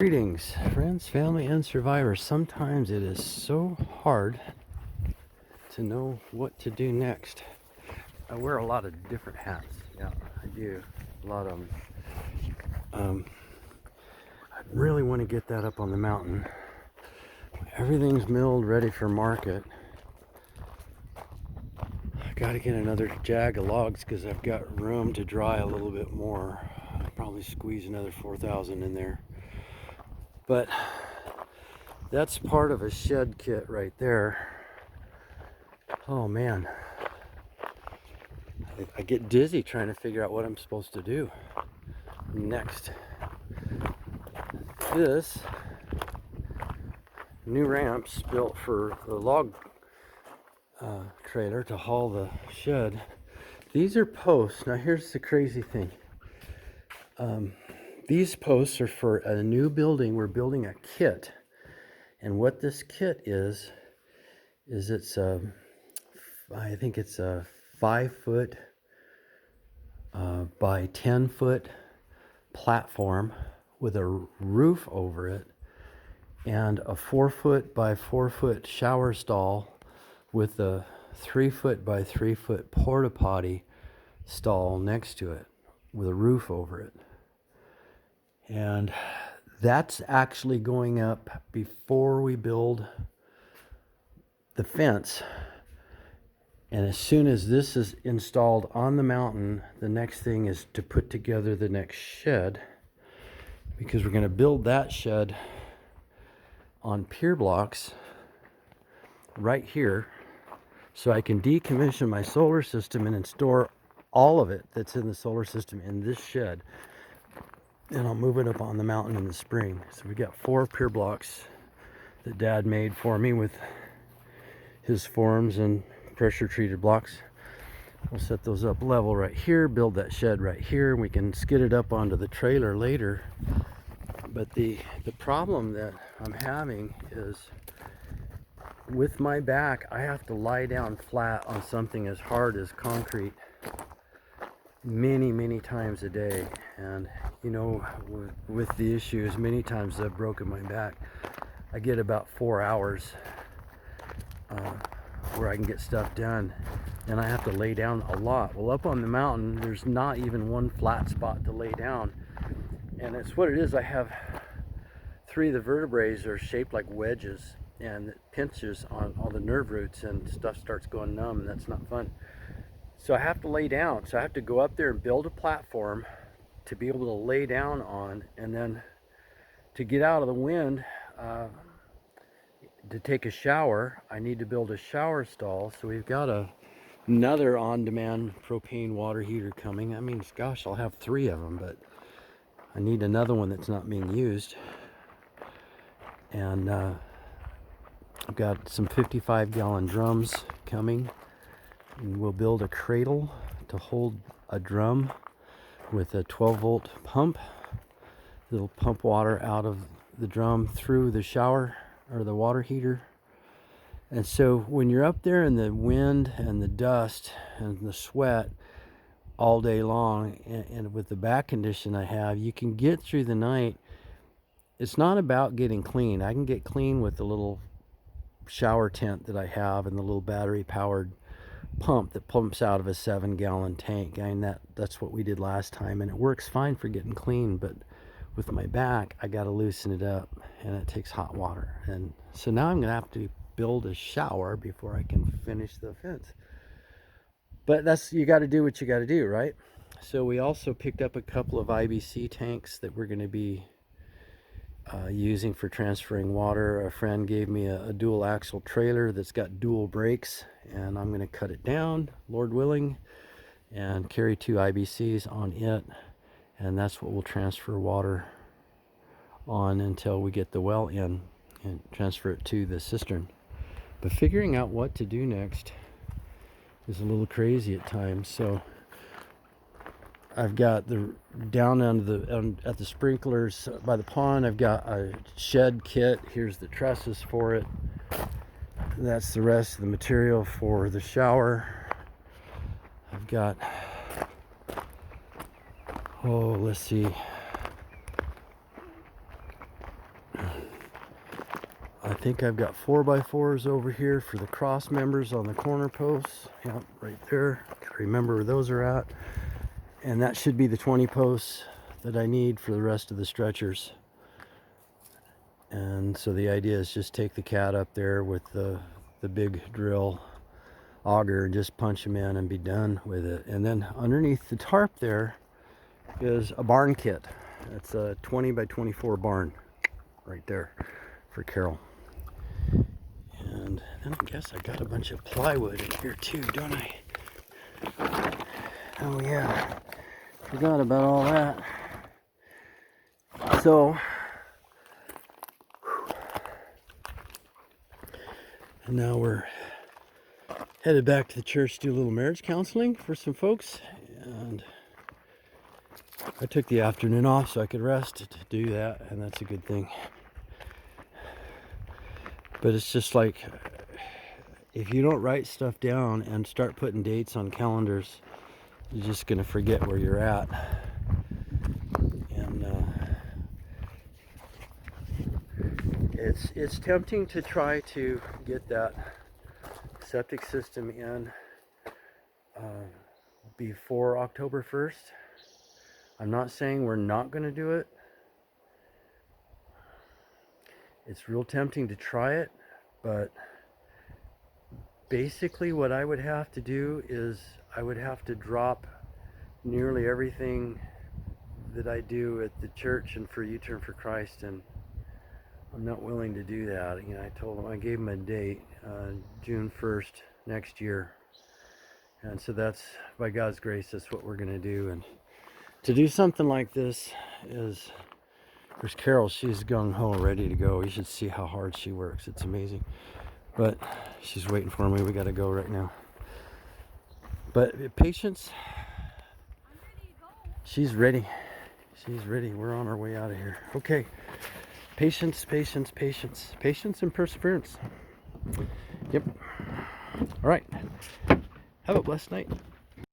Greetings, friends, family, and survivors. Sometimes it is so hard to know what to do next. I wear a lot of different hats. Yeah, I do. A lot of them. I really want to get that up on the mountain. Everything's milled, ready for market. I got to get another jag of logs because I've got room to dry a little bit more. I'll probably squeeze another 4,000 in there. But that's part of a shed kit right there. Oh man, I get dizzy trying to figure out what I'm supposed to do next. This new ramp's built for the log trailer to haul the shed. These are posts. Now here's the crazy thing. These posts are for a new building. We're building a kit. And what this kit is it's I think it's a 5-foot by 10-foot platform with a roof over it and a 4-foot by 4-foot shower stall with a 3-foot by 3-foot porta potty stall next to it with a roof over it. And that's actually going up before we build the fence. And as soon as this is installed on the mountain, the next thing is to put together the next shed, because we're going to build that shed on pier blocks right here, so I can decommission my solar system and store all of it that's in the solar system in this shed. And I'll move it up on the mountain in the spring. So we got 4 pier blocks that Dad made for me with his forms and pressure treated blocks. We'll set those up level right here, build that shed right here, and we can skid it up onto the trailer later. But the problem that I'm having is with my back, I have to lie down flat on something as hard as concrete many times a day. And you know, with the issues, many times I've broken my back. I get about 4 hours where I can get stuff done, and I have to lay down a lot. Well, up on the mountain, there's not even one flat spot to lay down, and it's what it is. I have 3 of the vertebrae are shaped like wedges, and it pinches on all the nerve roots, and stuff starts going numb, and that's not fun. So I have to lay down. So I have to go up there and build a platform to be able to lay down on, and then to get out of the wind, to take a shower, I need to build a shower stall. So we've got another on-demand propane water heater coming. I mean, gosh, I'll have 3 of them, but I need another one that's not being used. And I've got some 55-gallon drums coming, and we'll build a cradle to hold a drum with a 12-volt pump. It'll pump water out of the drum through the shower or the water heater. And so when you're up there in the wind and the dust and the sweat all day long, and with the back condition I have, you can get through the night. It's not about getting clean. I can get clean with the little shower tent that I have and the little battery powered pump that pumps out of a 7-gallon tank. I mean, that's what we did last time, and it works fine for getting clean. But with my back, I got to loosen it up, and it takes hot water. And so now I'm gonna have to build a shower before I can finish the fence. But that's, you got to do what you got to do, right? So we also picked up a couple of IBC tanks that we're going to be using for transferring water. A friend gave me a dual axle trailer that's got dual brakes, and I'm going to cut it down, Lord willing, and carry 2 IBCs on it, and that's what we'll transfer water on until we get the well in and transfer it to the cistern. But figuring out what to do next is a little crazy at times. So I've got the down under at the sprinklers by the pond, I've got a shed kit. Here's the trusses for it. That's the rest of the material for the shower. I've got, oh, let's see, I think I've got 4x4s over here for the cross members on the corner posts. Yep, right there. Gotta remember where those are at. And that should be the 20 posts that I need for the rest of the stretchers. And so the idea is just take the cat up there with the big drill auger and just punch them in and be done with it. And then underneath the tarp there is a barn kit. It's a 20 by 24 barn right there for Carol. And then I guess I got a bunch of plywood in here too, don't I? Oh yeah, forgot about all that. So, and now we're headed back to the church to do a little marriage counseling for some folks. And I took the afternoon off so I could rest to do that, and that's a good thing. But it's just like, if you don't write stuff down and start putting dates on calendars, you're just going to forget where you're at. And it's tempting to try to get that septic system in before October 1st. I'm not saying we're not going to do it. It's real tempting to try it, but basically what I would have to do is I would have to drop nearly everything that I do at the church and for U-Turn for Christ, and I'm not willing to do that. You know, I gave them a date, June 1st next year, and so that's, by God's grace, that's what we're going to do. And to do something like this is, there's Carol, she's gung-ho, ready to go. You should see how hard she works. It's amazing. But she's waiting for me. We got to go right now. But patience. She's ready. She's ready. We're on our way out of here. Okay. Patience, patience, patience. Patience and perseverance. Yep. All right. Have a blessed night.